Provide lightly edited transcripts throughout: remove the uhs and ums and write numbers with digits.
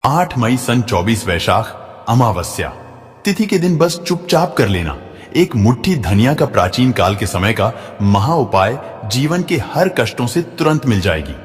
8 मई सन 24 वैशाख अमावस्या तिथि के दिन बस चुपचाप कर लेना एक मुट्ठी धनिया का प्राचीन काल के समय का महा उपाय जीवन के हर कष्टों से तुरंत मिल जाएगी।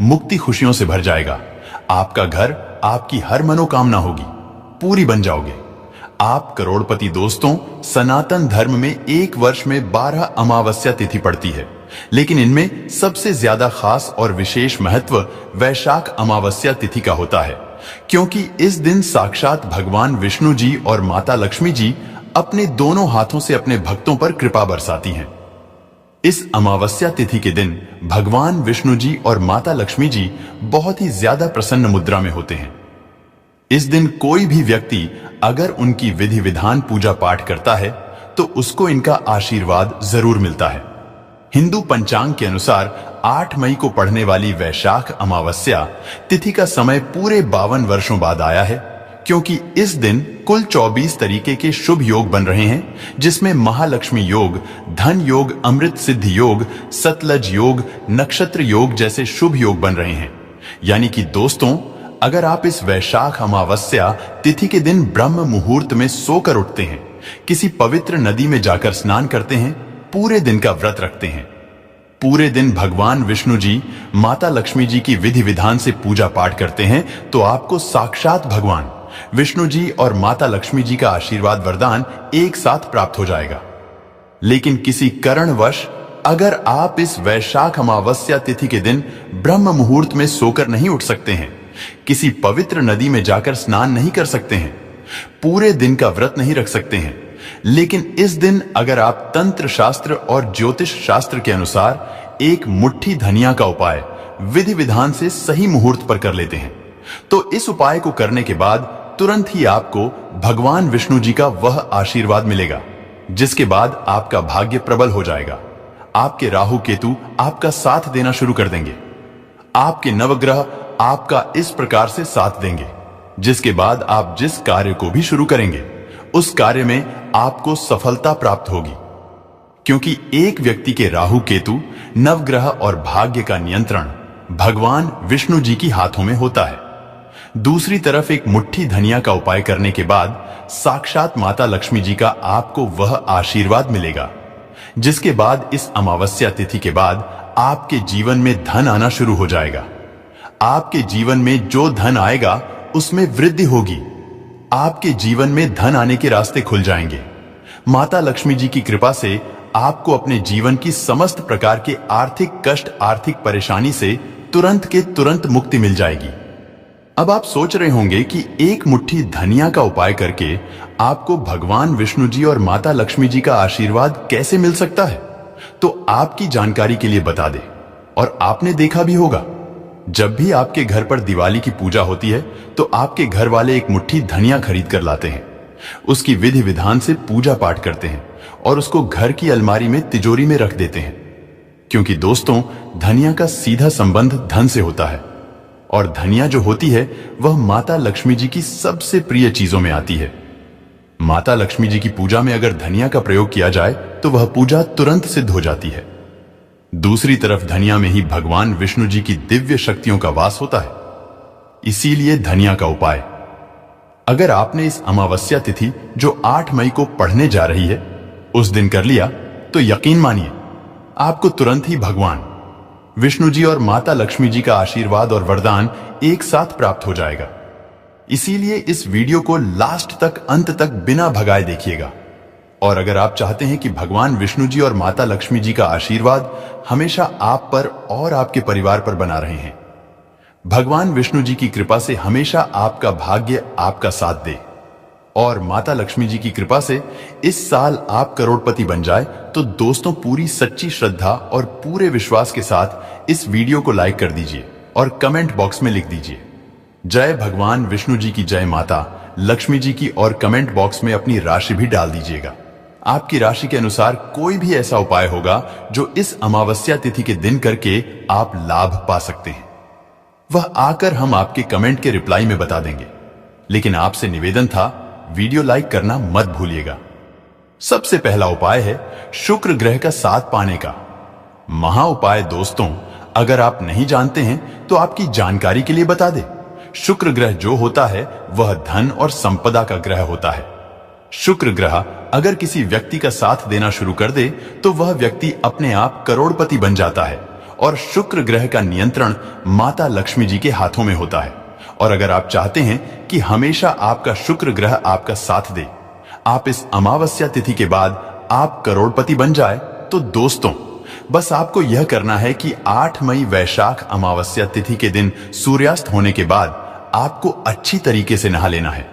मुक्ति खुशियों से भर जाएगा। आपका घर, आपकी हर मनोकामना होगी, पूरी बन जाओगे। आप करोड़पति। दोस्तों, सनातन धर्म में एक वर्ष में 12 अमावस्या तिथि पड़ती है, लेकिन इनमें सबसे ज्यादा खास और विशेष महत्व वैशाख अमावस्या तिथि का होता है, क्योंकि इस दिन साक्षात भगवान विष्णु जी और माता लक्ष्मी जी अपने दोनों हाथों से अपने भक्तों पर कृपा बरसाती हैं। इस अमावस्या तिथि के दिन भगवान विष्णु जी और माता लक्ष्मी जी बहुत ही ज्यादा प्रसन्न मुद्रा में होते हैं। इस दिन कोई भी व्यक्ति अगर उनकी विधि विधान पूजा पाठ करता है तो उसको इनका आशीर्वाद जरूर मिलता है। हिंदू पंचांग के अनुसार 8 मई को पड़ने वाली वैशाख अमावस्या तिथि का समय पूरे 52 वर्षों बाद आया है, क्योंकि इस दिन कुल 24 तरीके के शुभ योग बन रहे हैं, जिसमें महालक्ष्मी योग, धन योग, अमृत सिद्धि योग, सतलज योग, नक्षत्र योग जैसे शुभ योग बन रहे हैं। यानी कि दोस्तों, अगर आप इस वैशाख अमावस्या तिथि के दिन ब्रह्म मुहूर्त में सोकर उठते हैं, किसी पवित्र नदी में जाकर स्नान करते हैं, पूरे दिन का व्रत रखते हैं, पूरे दिन भगवान विष्णु जी, माता लक्ष्मी जी की विधि विधान से पूजा पाठ करते हैं, तो आपको साक्षात भगवान विष्णु जी और माता लक्ष्मी जी का आशीर्वाद वरदान एक साथ प्राप्त हो जाएगा। लेकिन किसी कारणवश अगर आप इस वैशाख अमावस्या तिथि के दिन ब्रह्म मुहूर्त में सोकर नहीं उठ सकते हैं, किसी पवित्र नदी में जाकर स्नान नहीं कर सकते हैं, पूरे दिन का व्रत नहीं रख सकते हैं, लेकिन इस दिन अगर आप तंत्र शास्त्र और ज्योतिष शास्त्र के अनुसार एक मुट्ठी धनिया का उपाय विधि विधान से सही मुहूर्त पर कर लेते हैं, तो इस उपाय को करने के बाद तुरंत ही आपको भगवान विष्णु जी का वह आशीर्वाद मिलेगा, जिसके बाद आपका भाग्य प्रबल हो जाएगा। आपके राहु केतु आपका साथ देना शुरू कर देंगे। आपके नवग्रह आपका इस प्रकार से साथ देंगे, जिसके बाद आप जिस कार्य को भी शुरू करेंगे उस कार्य में आपको सफलता प्राप्त होगी, क्योंकि एक व्यक्ति के राहु केतु, नवग्रह और भाग्य का नियंत्रण भगवान विष्णु जी की हाथों में होता है। दूसरी तरफ एक मुट्ठी धनिया का उपाय करने के बाद साक्षात माता लक्ष्मी जी का आपको वह आशीर्वाद मिलेगा, जिसके बाद इस अमावस्या तिथि के बाद आपके जीवन में धन आना शुरू हो जाएगा। आपके जीवन में जो धन आएगा उसमें वृद्धि होगी। आपके जीवन में धन आने के रास्ते खुल जाएंगे। माता लक्ष्मी जी की कृपा से आपको अपने जीवन की समस्त प्रकार के आर्थिक कष्ट, आर्थिक परेशानी से तुरंत के तुरंत मुक्ति मिल जाएगी। अब आप सोच रहे होंगे कि एक मुट्ठी धनिया का उपाय करके आपको भगवान विष्णु जी और माता लक्ष्मी जी का आशीर्वाद कैसे मिल सकता है। तो आपकी जानकारी के लिए बता दें, और आपने देखा भी होगा, जब भी आपके घर पर दिवाली की पूजा होती है तो आपके घर वाले एक मुट्ठी धनिया खरीद कर लाते हैं, उसकी विधि विधान से पूजा पाठ करते हैं और उसको घर की अलमारी में तिजोरी में रख देते हैं, क्योंकि दोस्तों, धनिया का सीधा संबंध धन से होता है, और धनिया जो होती है वह माता लक्ष्मी जी की सबसे प्रिय चीजों में आती है। माता लक्ष्मी जी की पूजा में अगर धनिया का प्रयोग किया जाए तो वह पूजा तुरंत सिद्ध हो जाती है। दूसरी तरफ धनिया में ही भगवान विष्णु जी की दिव्य शक्तियों का वास होता है, इसीलिए धनिया का उपाय अगर आपने इस अमावस्या तिथि जो 8 मई को पढ़ने जा रही है उस दिन कर लिया तो यकीन मानिए आपको तुरंत ही भगवान विष्णु जी और माता लक्ष्मी जी का आशीर्वाद और वरदान एक साथ प्राप्त हो जाएगा। इसीलिए इस वीडियो को लास्ट तक, अंत तक बिना भगाए देखिएगा। और अगर आप चाहते हैं कि भगवान विष्णु जी और माता लक्ष्मी जी का आशीर्वाद हमेशा आप पर और आपके परिवार पर बना रहे हैं, भगवान विष्णु जी की कृपा से हमेशा आपका भाग्य आपका साथ दे, और माता लक्ष्मी जी की कृपा से इस साल आप करोड़पति बन जाए, तो दोस्तों पूरी सच्ची श्रद्धा और पूरे विश्वास के साथ इस वीडियो को लाइक कर दीजिए और कमेंट बॉक्स में लिख दीजिए जय भगवान विष्णु जी की, जय माता लक्ष्मी जी की, और कमेंट बॉक्स में अपनी राशि भी डाल दीजिएगा। आपकी राशि के अनुसार कोई भी ऐसा उपाय होगा जो इस अमावस्या तिथि के दिन करके आप लाभ पा सकते हैं, वह आकर हम आपके कमेंट के रिप्लाई में बता देंगे। लेकिन आपसे निवेदन था, वीडियो लाइक करना मत भूलिएगा। सबसे पहला उपाय है शुक्र ग्रह का साथ पाने का महा उपाय। दोस्तों, अगर आप नहीं जानते हैं तो आपकी जानकारी के लिए बता दें, शुक्र ग्रह जो होता है वह धन और संपदा का ग्रह होता है। शुक्र ग्रह अगर किसी व्यक्ति का साथ देना शुरू कर दे तो वह व्यक्ति अपने आप करोड़पति बन जाता है और शुक्र ग्रह का नियंत्रण माता लक्ष्मी जी के हाथों में होता है। और अगर आप चाहते हैं कि हमेशा आपका शुक्र ग्रह आपका साथ दे, आप इस अमावस्या तिथि के बाद आप करोड़पति बन जाए, तो दोस्तों बस आपको यह करना है कि 8 मई वैशाख अमावस्या तिथि के दिन सूर्यास्त होने के बाद आपको अच्छी तरीके से नहा लेना है।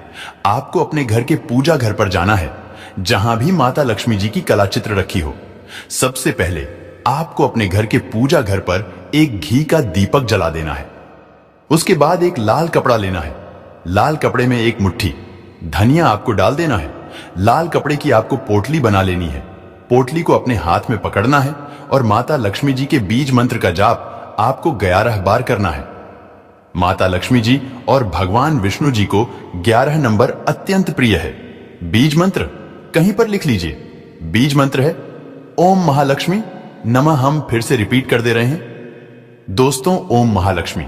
आपको अपने घर के पूजा घर पर जाना है जहां भी माता लक्ष्मी जी की कला चित्र रखी हो। सबसे पहले आपको अपने घर के पूजा घर पर एक घी का दीपक जला देना है। उसके बाद एक लाल कपड़ा लेना है। लाल कपड़े में एक मुट्ठी धनिया आपको डाल देना है। लाल कपड़े की आपको पोटली बना लेनी है। पोटली को अपने हाथ में पकड़ना है और माता लक्ष्मी जी के बीज मंत्र का जाप आपको 11 बार करना है। माता लक्ष्मी जी और भगवान विष्णु जी को 11 नंबर अत्यंत प्रिय है। बीज मंत्र कहीं पर लिख लीजिए। बीज मंत्र है ओम महालक्ष्मी नमः। हम फिर से रिपीट कर दे रहे हैं दोस्तों, ओम महालक्ष्मी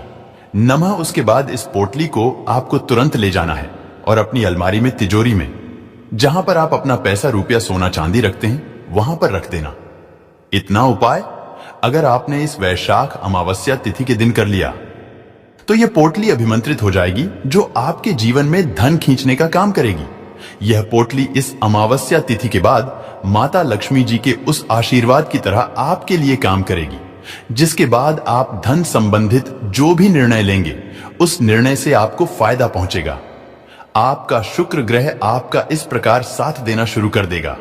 नमः। उसके बाद इस पोटली को आपको तुरंत ले जाना है और अपनी अलमारी में, तिजोरी में, जहां पर आप अपना पैसा, रुपया, सोना चांदी रखते हैं वहां पर रख देना। इतना उपाय अगर आपने इस वैशाख अमावस्या तिथि के दिन कर लिया तो यह पोटली अभिमंत्रित हो जाएगी जो आपके जीवन में धन खींचने का काम करेगी। यह पोटली इस अमावस्या तिथि के बाद माता लक्ष्मी जी के उस आशीर्वाद की तरह आपके लिए काम करेगी, जिसके बाद आप धन संबंधित जो भी निर्णय लेंगे उस निर्णय से आपको फायदा पहुंचेगा। आपका शुक्र ग्रह आपका इस प्रकार साथ देना शुरू कर देगा,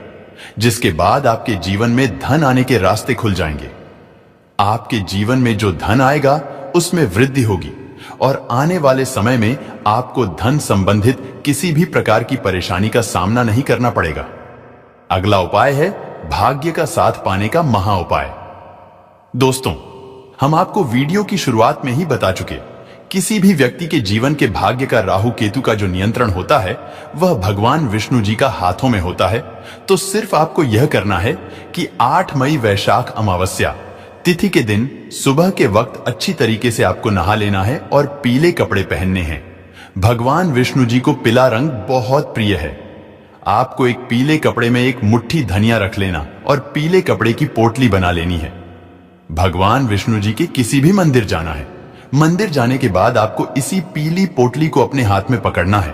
जिसके बाद आपके जीवन में धन आने के रास्ते खुल जाएंगे। आपके जीवन में जो धन आएगा उसमें वृद्धि होगी और आने वाले समय में आपको धन संबंधित किसी भी प्रकार की परेशानी का सामना नहीं करना पड़ेगा। अगला उपाय है भाग्य का साथ पाने का महा उपाय। दोस्तों, हम आपको वीडियो की शुरुआत में ही बता चुके, किसी भी व्यक्ति के जीवन के भाग्य का राहु केतु का जो नियंत्रण होता है वह भगवान विष्णु जी का हाथों में होता है। तो सिर्फ आपको यह करना है कि 8 मई वैशाख अमावस्या तिथि के दिन सुबह के वक्त अच्छी तरीके से आपको नहा लेना है और पीले कपड़े पहनने हैं। भगवान विष्णु जी को पीला रंग बहुत प्रिय है। आपको एक पीले कपड़े में एक मुट्ठी धनिया रख लेना और पीले कपड़े की पोटली बना लेनी है। भगवान विष्णु जी के किसी भी मंदिर जाना है। मंदिर जाने के बाद आपको इसी पीली पोटली को अपने हाथ में पकड़ना है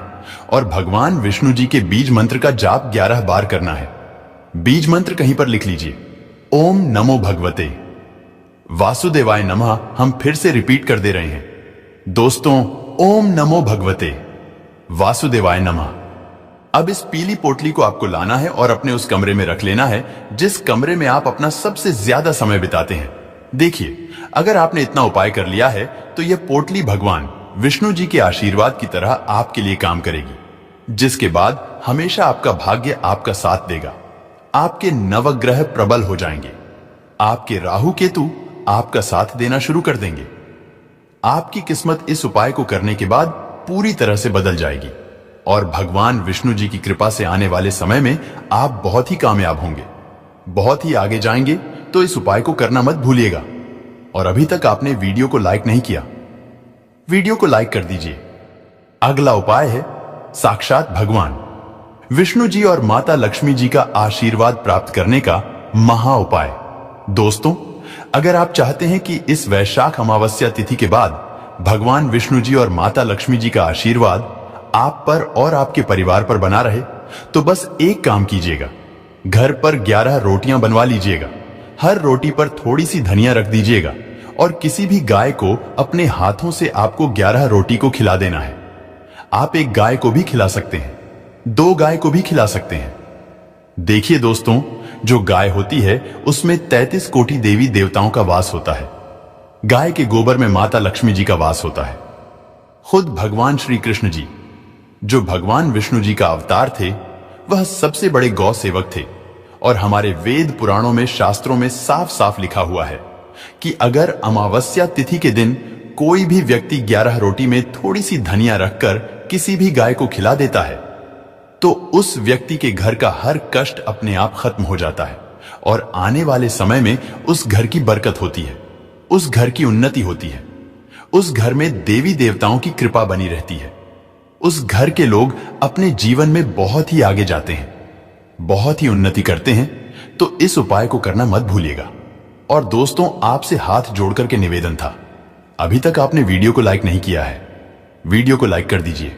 और भगवान विष्णु जी के बीज मंत्र का जाप 11 बार करना है। बीज मंत्र कहीं पर लिख लीजिए ओम नमो भगवते वासुदेवाय नमः। हम फिर से रिपीट कर दे रहे हैं दोस्तों, ओम नमो भगवते वासुदेवाय नमः। अब इस पीली पोटली को आपको लाना है और अपने उस कमरे में रख लेना है जिस कमरे में आप अपना सबसे ज्यादा समय बिताते हैं। देखिए, अगर आपने इतना उपाय कर लिया है तो यह पोटली भगवान विष्णु जी के आशीर्वाद की तरह आपके लिए काम करेगी, जिसके बाद हमेशा आपका भाग्य आपका साथ देगा। आपके नवग्रह प्रबल हो जाएंगे। आपके राहु केतु आपका साथ देना शुरू कर देंगे। आपकी किस्मत इस उपाय को करने के बाद पूरी तरह से बदल जाएगी और भगवान विष्णु जी की कृपा से आने वाले समय में आप बहुत ही कामयाब होंगे, बहुत ही आगे जाएंगे। तो इस उपाय को करना मत भूलिएगा। और अभी तक आपने वीडियो को लाइक नहीं किया, वीडियो को लाइक कर दीजिए। अगला उपाय है साक्षात भगवान विष्णु जी और माता लक्ष्मी जी का आशीर्वाद प्राप्त करने का महा उपाय। दोस्तों, अगर आप चाहते हैं कि इस वैशाख अमावस्या तिथि के बाद भगवान विष्णु जी और माता लक्ष्मी जी का आशीर्वाद आप पर और आपके परिवार पर बना रहे, तो बस एक काम कीजिएगा। घर पर 11 रोटियां बनवा लीजिएगा। हर रोटी पर थोड़ी सी धनिया रख दीजिएगा और किसी भी गाय को अपने हाथों से आपको 11 रोटी को खिला देना है। आप एक गाय को भी खिला सकते हैं, 2 गाय को भी खिला सकते हैं। देखिए दोस्तों, जो गाय होती है उसमें 33 कोटि देवी देवताओं का वास होता है। गाय के गोबर में माता लक्ष्मी जी का वास होता है। खुद भगवान श्री कृष्ण जी, जो भगवान विष्णु जी का अवतार थे, वह सबसे बड़े गौ सेवक थे। और हमारे वेद पुराणों में, शास्त्रों में साफ साफ लिखा हुआ है कि अगर अमावस्या तिथि के दिन कोई भी व्यक्ति 11 रोटी में थोड़ी सी धनिया रखकर किसी भी गाय को खिला देता है तो उस व्यक्ति के घर का हर कष्ट अपने आप खत्म हो जाता है और आने वाले समय में उस घर की बरकत होती है, उस घर की उन्नति होती है। उस घर में देवी देवताओं की कृपा बनी रहती है। उस घर के लोग अपने जीवन में बहुत ही आगे जाते हैं, बहुत ही उन्नति करते हैं। तो इस उपाय को करना मत भूलिएगा। और दोस्तों, आपसे हाथ जोड़कर के निवेदन था, अभी तक आपने वीडियो को लाइक नहीं किया है, वीडियो को लाइक कर दीजिए।